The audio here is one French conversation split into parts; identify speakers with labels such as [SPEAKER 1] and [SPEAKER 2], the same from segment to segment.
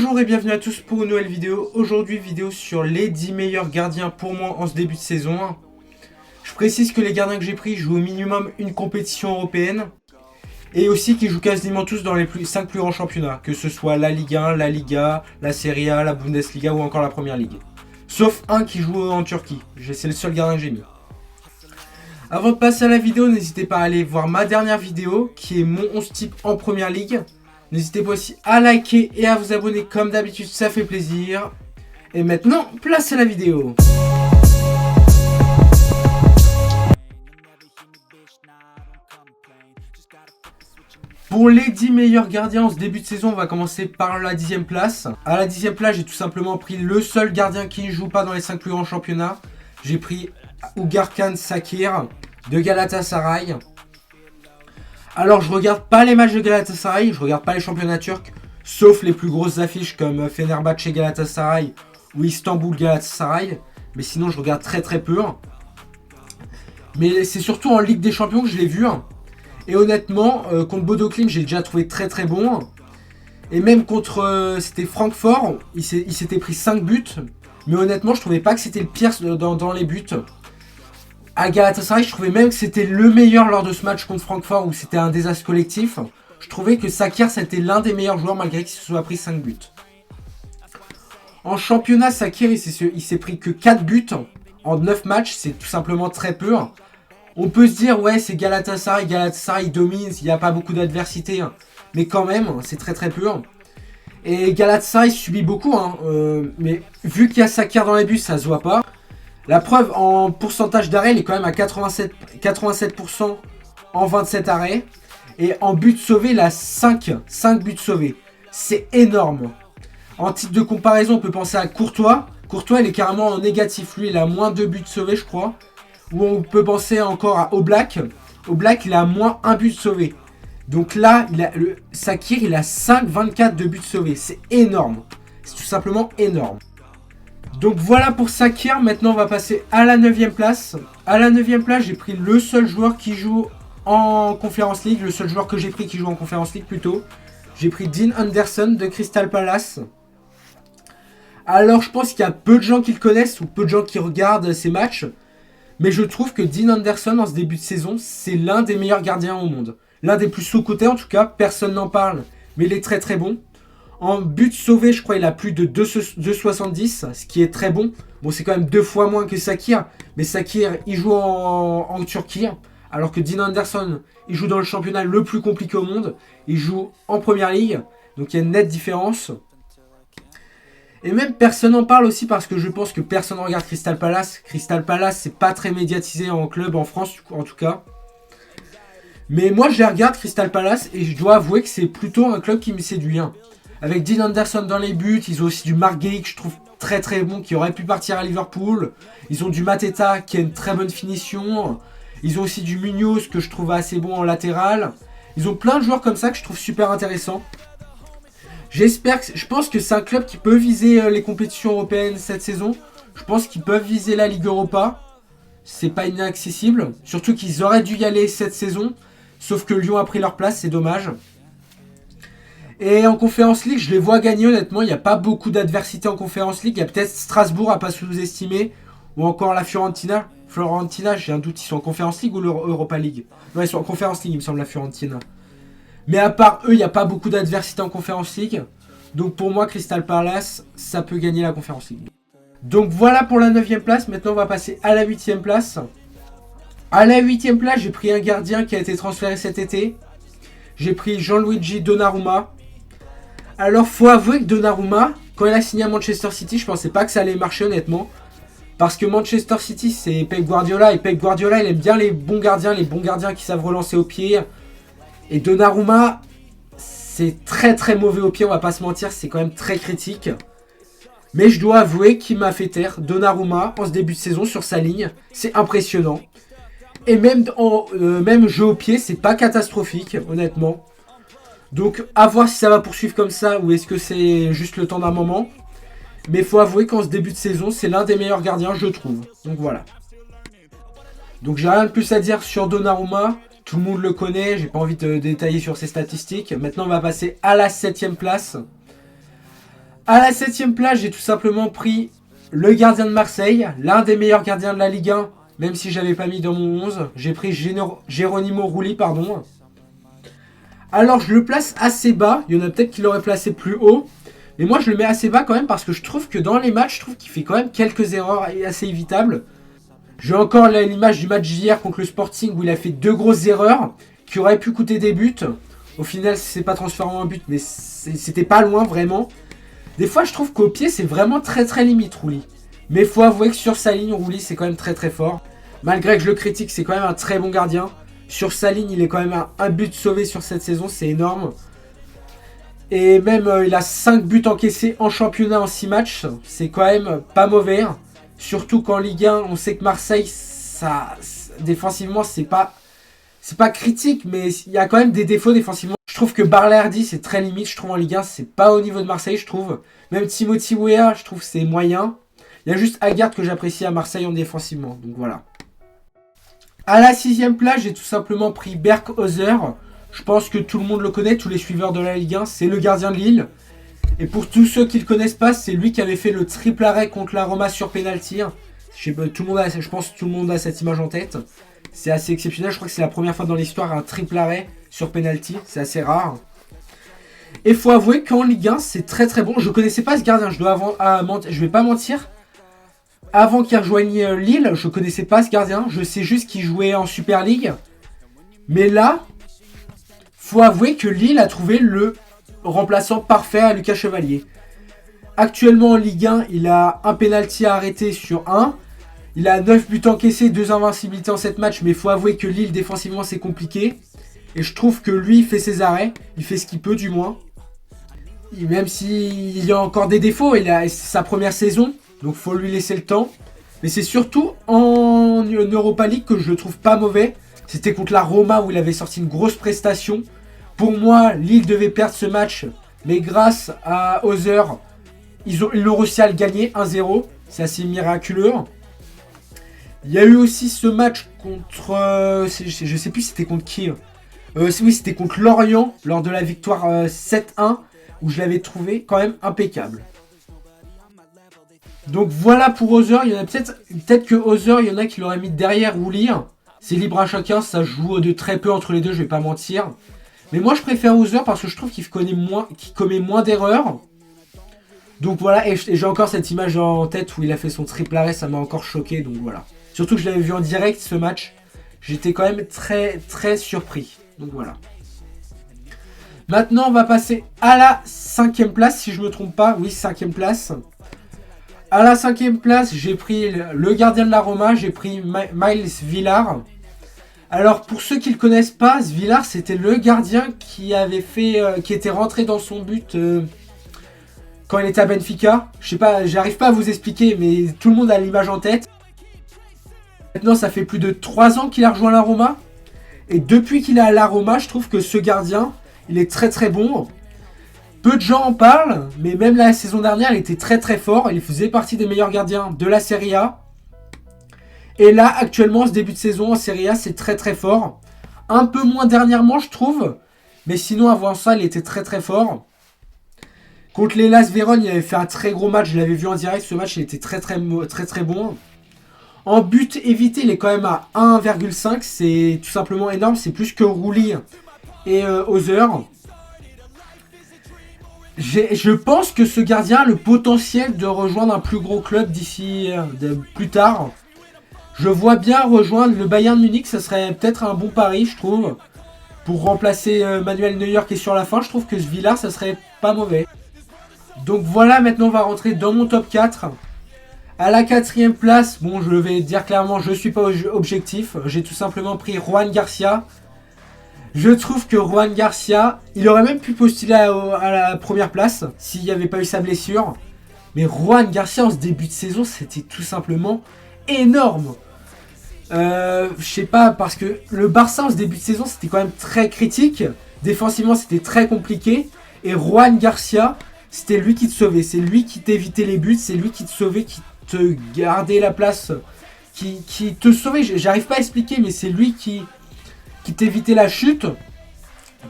[SPEAKER 1] Bonjour et bienvenue à tous pour une nouvelle vidéo. Aujourd'hui, vidéo sur les 10 meilleurs gardiens pour moi en ce début de saison 1. Je précise que les gardiens que j'ai pris jouent au minimum une compétition européenne. Et aussi qu'ils jouent quasiment tous dans les 5 plus grands championnats. Que ce soit la Ligue 1, la Liga, la Serie A, la Bundesliga ou encore la Première Ligue. Sauf un qui joue en Turquie. C'est le seul gardien que j'ai mis. Avant de passer à la vidéo, n'hésitez pas à aller voir ma dernière vidéo qui est mon 11 type en Première Ligue. N'hésitez pas aussi à liker et à vous abonner comme d'habitude, ça fait plaisir. Et maintenant, place à la vidéo. Pour les 10 meilleurs gardiens en ce début de saison, on va commencer par la 10e place. À la 10e place, j'ai tout simplement pris le seul gardien qui ne joue pas dans les 5 plus grands championnats. J'ai pris Uğurcan Çakır de Galatasaray. Alors je regarde pas les matchs de Galatasaray, je regarde pas les championnats turcs, sauf les plus grosses affiches comme Fenerbahçe Galatasaray ou Istanbul Galatasaray. Mais sinon je regarde très peu. Mais c'est surtout en Ligue des Champions que je l'ai vu. Et honnêtement, contre Bodo Glimt, j'ai déjà trouvé très bon. Et même contre c'était Francfort, il s'était pris 5 buts. Mais honnêtement, je trouvais pas que c'était le pire dans les buts. À Galatasaray, je trouvais même que c'était le meilleur lors de ce match contre Francfort où c'était un désastre collectif. Je trouvais que Çakır, c'était l'un des meilleurs joueurs malgré qu'il se soit pris 5 buts. En championnat, Çakır, il s'est pris que 4 buts en 9 matchs. C'est tout simplement très peu. On peut se dire, ouais, c'est Galatasaray, Galatasaray domine, il n'y a pas beaucoup d'adversité. Mais quand même, c'est très peu. Et Galatasaray subit beaucoup. Mais vu qu'il y a Çakır dans les buts, ça se voit pas. La preuve, en pourcentage d'arrêt, il est quand même à 87% en 27 arrêts. Et en buts sauvés, il a 5 buts sauvés. C'est énorme. En titre de comparaison, on peut penser à Courtois. Courtois, il est carrément en négatif. Lui, il a moins 2 buts sauvés, je crois. Ou on peut penser encore à Oblak. Oblak, il a moins 1 but sauvé. Donc là, Çakır, il a 5,24 de buts sauvés. C'est énorme. C'est tout simplement énorme. Donc voilà pour Çakır, maintenant on va passer à la 9e place. À la 9e place, j'ai pris le seul joueur qui joue en Conference League, le seul joueur que j'ai pris qui joue en Conference League plutôt. J'ai pris Dean Henderson de Crystal Palace. Alors je pense qu'il y a peu de gens qui le connaissent ou peu de gens qui regardent ces matchs. Mais je trouve que Dean Henderson en ce début de saison, c'est l'un des meilleurs gardiens au monde. L'un des plus sous-cotés en tout cas, personne n'en parle, mais il est très bon. En but sauvé, je crois il a plus de 2,70, ce qui est très bon. Bon, c'est quand même 2 fois moins que Çakır. Mais Çakır, il joue en Turquie. Alors que Dean Henderson, il joue dans le championnat le plus compliqué au monde. Il joue en Première Ligue. Donc il y a une nette différence. Et même personne n'en parle aussi parce que je pense que personne ne regarde Crystal Palace. Crystal Palace, c'est pas très médiatisé en club en France, en tout cas. Mais moi, je les regarde Crystal Palace et je dois avouer que c'est plutôt un club qui me séduit. Avec Dean Henderson dans les buts, ils ont aussi du Marc Guéhi que je trouve très bon, qui aurait pu partir à Liverpool. Ils ont du Mateta qui a une très bonne finition. Ils ont aussi du Munoz que je trouve assez bon en latéral. Ils ont plein de joueurs comme ça que je trouve super intéressants. Je pense que c'est un club qui peut viser les compétitions européennes cette saison. Je pense qu'ils peuvent viser la Ligue Europa. C'est pas inaccessible. Surtout qu'ils auraient dû y aller cette saison. Sauf que Lyon a pris leur place, c'est dommage. Et en Conference League, je les vois gagner honnêtement. Il n'y a pas beaucoup d'adversité en Conference League. Il y a peut-être Strasbourg à pas sous-estimer. Ou encore la Fiorentina. Fiorentina, j'ai un doute, ils sont en Conference League ou l'Europa League. Non, ils sont en Conference League, il me semble, la Fiorentina. Mais à part eux, il n'y a pas beaucoup d'adversité en Conference League. Donc pour moi, Crystal Palace, ça peut gagner la Conference League. Donc voilà pour la 9e place. Maintenant, on va passer à la 8e place. À la 8e place, j'ai pris un gardien qui a été transféré cet été. J'ai pris Gianluigi Donnarumma. Alors, faut avouer que Donnarumma, quand il a signé à Manchester City, je pensais pas que ça allait marcher honnêtement. Parce que Manchester City, c'est Pep Guardiola. Et Pep Guardiola, il aime bien les bons gardiens qui savent relancer au pied. Et Donnarumma, c'est très mauvais au pied, on va pas se mentir, c'est quand même très critique. Mais je dois avouer qu'il m'a fait taire. Donnarumma, en ce début de saison, sur sa ligne, c'est impressionnant. Et même jeu au pied, c'est pas catastrophique, honnêtement. Donc, à voir si ça va poursuivre comme ça ou est-ce que c'est juste le temps d'un moment. Mais il faut avouer qu'en ce début de saison, c'est l'un des meilleurs gardiens, je trouve. Donc voilà. Donc j'ai rien de plus à dire sur Donnarumma. Tout le monde le connaît, j'ai pas envie de détailler sur ses statistiques. Maintenant, on va passer à la 7e place. À la 7ème place, j'ai tout simplement pris le gardien de Marseille, l'un des meilleurs gardiens de la Ligue 1, même si je l'avais pas mis dans mon 11. J'ai pris Geronimo Rulli, pardon. Alors je le place assez bas, il y en a peut-être qui l'auraient placé plus haut. Mais moi je le mets assez bas quand même parce que je trouve que dans les matchs, je trouve qu'il fait quand même quelques erreurs assez évitables. J'ai encore l'image du match d'hier contre le Sporting où il a fait 2 grosses erreurs qui auraient pu coûter des buts. Au final, c'est pas transformé en but, mais c'était pas loin vraiment. Des fois, je trouve qu'au pied, c'est vraiment très limite, Rulli. Mais faut avouer que sur sa ligne, Rulli, c'est quand même très fort. Malgré que je le critique, c'est quand même un très bon gardien. Sur sa ligne, il est quand même un but sauvé sur cette saison, c'est énorme. Et même, il a 5 buts encaissés en championnat en 6 matchs. C'est quand même pas mauvais. Surtout qu'en Ligue 1, on sait que Marseille, défensivement, c'est pas critique, mais il y a quand même des défauts défensivement. Je trouve que Balerdi, c'est très limite. Je trouve en Ligue 1, c'est pas au niveau de Marseille, je trouve. Même Timothy Weah, je trouve c'est moyen. Il y a juste Aguerd que j'apprécie à Marseille en défensivement. Donc voilà. À la 6ème place, j'ai tout simplement pris Berghuser. Je pense que tout le monde le connaît, tous les suiveurs de la Ligue 1. C'est le gardien de Lille. Et pour tous ceux qui ne le connaissent pas, c'est lui qui avait fait le triple arrêt contre la Roma sur penalty. Je pense que tout le monde a cette image en tête. C'est assez exceptionnel. Je crois que c'est la première fois dans l'histoire un triple arrêt sur penalty. C'est assez rare. Et il faut avouer qu'en Ligue 1, c'est très bon. Je ne connaissais pas ce gardien. Je vais pas mentir. Avant qu'il rejoigne Lille, je ne connaissais pas ce gardien. Je sais juste qu'il jouait en Super League. Mais là, faut avouer que Lille a trouvé le remplaçant parfait à Lucas Chevalier. Actuellement en Ligue 1, il a un penalty à arrêter sur 1. Il a 9 buts encaissés, 2 invincibilités en 7 matchs. Mais il faut avouer que Lille, défensivement, c'est compliqué. Et je trouve que lui, il fait ses arrêts. Il fait ce qu'il peut, du moins. Même s'il y a encore des défauts, c'est sa première saison. Donc faut lui laisser le temps. Mais c'est surtout en Europa League que je le trouve pas mauvais. C'était contre la Roma où il avait sorti une grosse prestation. Pour moi, Lille devait perdre ce match. Mais grâce à Hauser, ils l'ont réussi à le gagner 1-0. C'est assez miraculeux. Il y a eu aussi ce match contre... je sais plus c'était contre qui. Oui, c'était contre Lorient lors de la victoire 7-1. Où je l'avais trouvé quand même impeccable. Donc voilà pour Hauser. Il y en a peut-être que Hauser, il y en a qui l'auraient mis derrière Rulli. C'est libre à chacun, ça joue de très peu entre les deux, je vais pas mentir. Mais moi je préfère Hauser parce que je trouve qu'il commet moins d'erreurs. Donc voilà, et j'ai encore cette image en tête où il a fait son triple arrêt, ça m'a encore choqué, donc voilà. Surtout que je l'avais vu en direct ce match. J'étais quand même très surpris. Donc voilà. Maintenant, on va passer à la 5ème place, si je me trompe pas. Oui, 5ème place. À la 5ème place, j'ai pris le gardien de la Roma, j'ai pris Miles Villar. Alors, pour ceux qui ne le connaissent pas, Villar, c'était le gardien qui était rentré dans son but quand il était à Benfica. Je sais pas, j'arrive pas à vous expliquer, mais tout le monde a l'image en tête. Maintenant, ça fait plus de 3 ans qu'il a rejoint la Roma. Et depuis qu'il est à la Roma, je trouve que ce gardien... il est très bon. Peu de gens en parlent, mais même la saison dernière, il était très fort. Il faisait partie des meilleurs gardiens de la Serie A. Et là, actuellement, ce début de saison en Serie A, c'est très fort. Un peu moins dernièrement, je trouve. Mais sinon, avant ça, il était très fort. Contre l'Hellas Vérone, il avait fait un très gros match. Je l'avais vu en direct. Ce match, il était très bon. En but évité, il est quand même à 1,5. C'est tout simplement énorme. C'est plus que Rulli et Hauser. Je pense que ce gardien a le potentiel de rejoindre un plus gros club d'ici plus tard. Je vois bien rejoindre le Bayern Munich, ça serait peut-être un bon pari, je trouve. Pour remplacer Manuel Neuer qui est sur la fin, je trouve que ce Villar, ça serait pas mauvais. Donc voilà, maintenant on va rentrer dans mon top 4. À la 4ème place, bon, je vais dire clairement, je ne suis pas objectif. J'ai tout simplement pris Ruan Garcia. Je trouve que Ruan Garcia, il aurait même pu postuler à la première place s'il n'y avait pas eu sa blessure. Mais Ruan Garcia en ce début de saison, c'était tout simplement énorme. Je sais pas, parce que le Barça en ce début de saison, c'était quand même très critique. Défensivement, c'était très compliqué. Et Ruan Garcia, c'était lui qui te sauvait. C'est lui qui t'évitait les buts. C'est lui qui te sauvait, qui te gardait la place. Qui te sauvait. J'arrive pas à expliquer, mais c'est lui qui t'évitait la chute.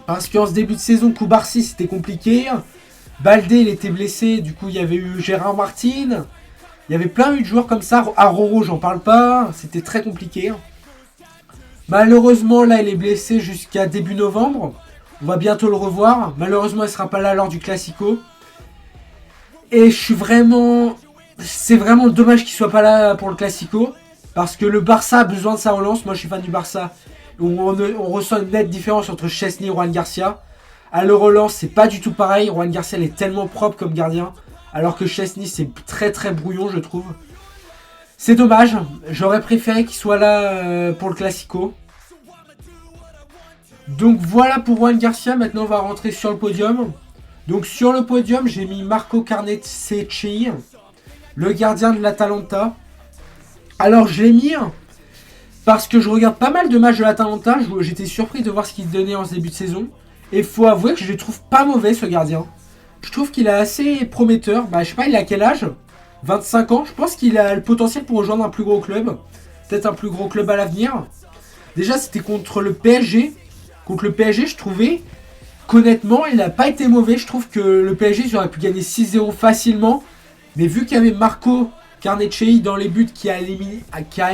[SPEAKER 1] Parce qu'en ce début de saison, Koubarsi, c'était compliqué. Baldé, il était blessé. Du coup, il y avait eu Gérard Martin. Il y avait plein de joueurs comme ça. Aroro, j'en parle pas. C'était très compliqué. Malheureusement, là, il est blessé jusqu'à début novembre. On va bientôt le revoir. Malheureusement, il ne sera pas là lors du Classico. Et je suis vraiment... C'est vraiment dommage qu'il soit pas là pour le Classico. Parce que le Barça a besoin de sa relance. Moi, je suis fan du Barça. On ressent une nette différence entre Chesney et Juan Garcia. À le relance, c'est pas du tout pareil. Juan Garcia, il est tellement propre comme gardien. Alors que Chesney, c'est très très brouillon, je trouve. C'est dommage. J'aurais préféré qu'il soit là pour le Classico. Donc voilà pour Juan Garcia. Maintenant, on va rentrer sur le podium. Donc sur le podium, j'ai mis Marco Carnecci, le gardien de l'Atalanta. Alors je l'ai mis parce que je regarde pas mal de matchs de l'Atalanta. J'étais surpris de voir ce qu'il donnait en ce début de saison. Et il faut avouer que je le trouve pas mauvais, ce gardien. Je trouve qu'il est assez prometteur. Bah, je sais pas, il a quel âge? 25 ans. Je pense qu'il a le potentiel pour rejoindre un plus gros club. Peut-être un plus gros club à l'avenir. Déjà, c'était contre le PSG. Contre le PSG, je trouvais qu'honnêtement, il n'a pas été mauvais. Je trouve que le PSG, ils auraient pu gagner 6-0 facilement. Mais vu qu'il y avait Marco Carnecci dans les buts qui a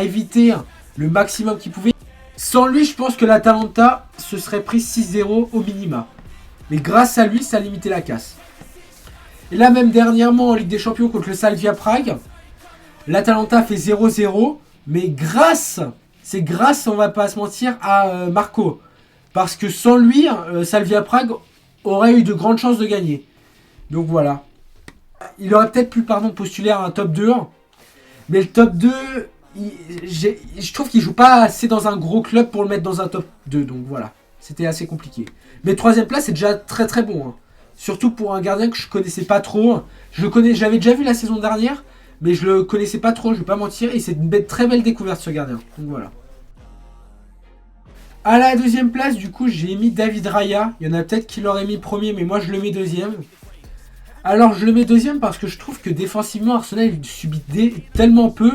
[SPEAKER 1] évité le maximum qu'il pouvait. Sans lui, je pense que l'Atalanta se serait pris 6-0 au minima. Mais grâce à lui, ça a limité la casse. Et là, même dernièrement, en Ligue des Champions contre le Slavia Prague, l'Atalanta fait 0-0. Mais c'est grâce, on va pas se mentir, à Marco. Parce que sans lui, Slavia Prague aurait eu de grandes chances de gagner. Donc voilà. Il aurait peut-être pu postuler à un top 2. Mais le top 2, je trouve qu'il joue pas assez dans un gros club pour le mettre dans un top 2. Donc voilà, c'était assez compliqué. Mais troisième place, c'est déjà très très bon. Hein. Surtout pour un gardien que je connaissais pas trop. J'avais déjà vu la saison dernière, mais je le connaissais pas trop, je vais pas mentir. Et c'est une très belle découverte ce gardien. Donc voilà. À la deuxième place, du coup, j'ai mis David Raya. Il y en a peut-être qui l'auraient mis premier, mais moi je le mets deuxième. Alors je le mets deuxième parce que je trouve que défensivement, Arsenal il subit tellement peu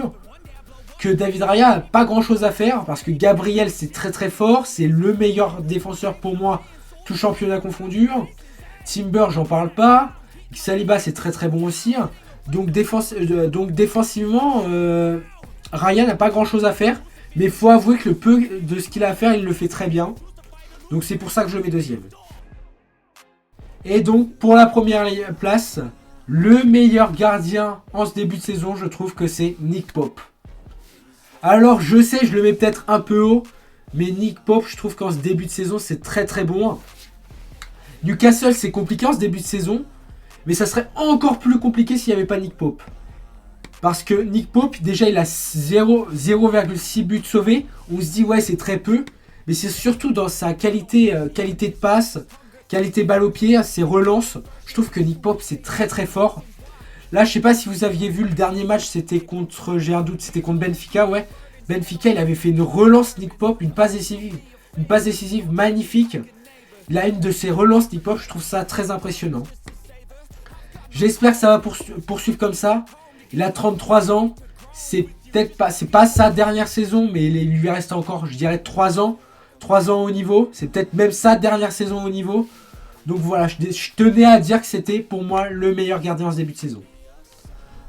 [SPEAKER 1] que David Raya n'a pas grand chose à faire. Parce que Gabriel c'est très très fort. C'est le meilleur défenseur pour moi, tout championnat confondu. Timber, j'en parle pas. Saliba c'est très très bon aussi. Donc défensivement, Raya n'a pas grand chose à faire. Mais il faut avouer que le peu de ce qu'il a à faire, il le fait très bien. Donc c'est pour ça que je le mets deuxième. Et donc pour la première place, le meilleur gardien en ce début de saison, je trouve que c'est Nick Pope. Alors je sais, je le mets peut-être un peu haut, mais Nick Pope, je trouve qu'en ce début de saison, c'est très très bon. Newcastle, c'est compliqué en ce début de saison, mais ça serait encore plus compliqué s'il n'y avait pas Nick Pope. Parce que Nick Pope, déjà, il a 0,6 buts sauvés. On se dit, ouais, c'est très peu. Mais c'est surtout dans sa qualité de passe, qualité balle au pied, ses relances. Je trouve que Nick Pope, c'est très très fort. Là, je sais pas si vous aviez vu le dernier match, c'était contre, j'ai un doute, c'était contre Benfica, ouais. Benfica, il avait fait une relance Nick Pope, une passe décisive magnifique. Il a une de ses relances Nick Pope, je trouve ça très impressionnant. J'espère que ça va poursuivre comme ça. Il a 33 ans, c'est pas sa dernière saison, mais il lui reste encore, je dirais, 3 ans. 3 ans au niveau, c'est peut-être même sa dernière saison au niveau. Donc voilà, je tenais à dire que c'était pour moi le meilleur gardien en ce début de saison.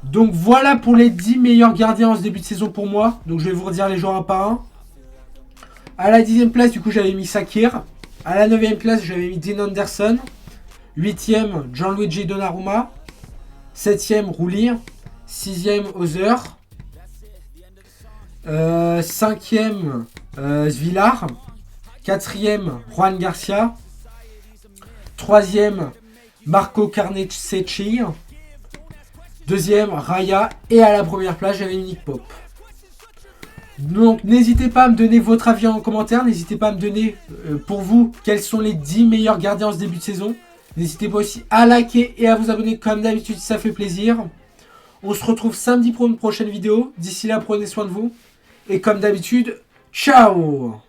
[SPEAKER 1] Donc voilà pour les 10 meilleurs gardiens en ce début de saison pour moi. Donc je vais vous redire les joueurs un par un. À la 10e place, du coup, j'avais mis Sakir. À la 9e place, j'avais mis Dean Anderson. 8e, Gianluigi Donnarumma. 7e, Rulli. 6e, Ozer. 5e, Svilar. 4e, Juan Garcia. 3e, Marco Carnecci. 2e, Raya. Et à la première place, j'avais Nick Pope. Donc n'hésitez pas à me donner votre avis en commentaire. N'hésitez pas à me donner pour vous quels sont les 10 meilleurs gardiens en ce début de saison. N'hésitez pas aussi à liker et à vous abonner comme d'habitude si ça fait plaisir. On se retrouve samedi pour une prochaine vidéo. D'ici là, prenez soin de vous. Et comme d'habitude, ciao!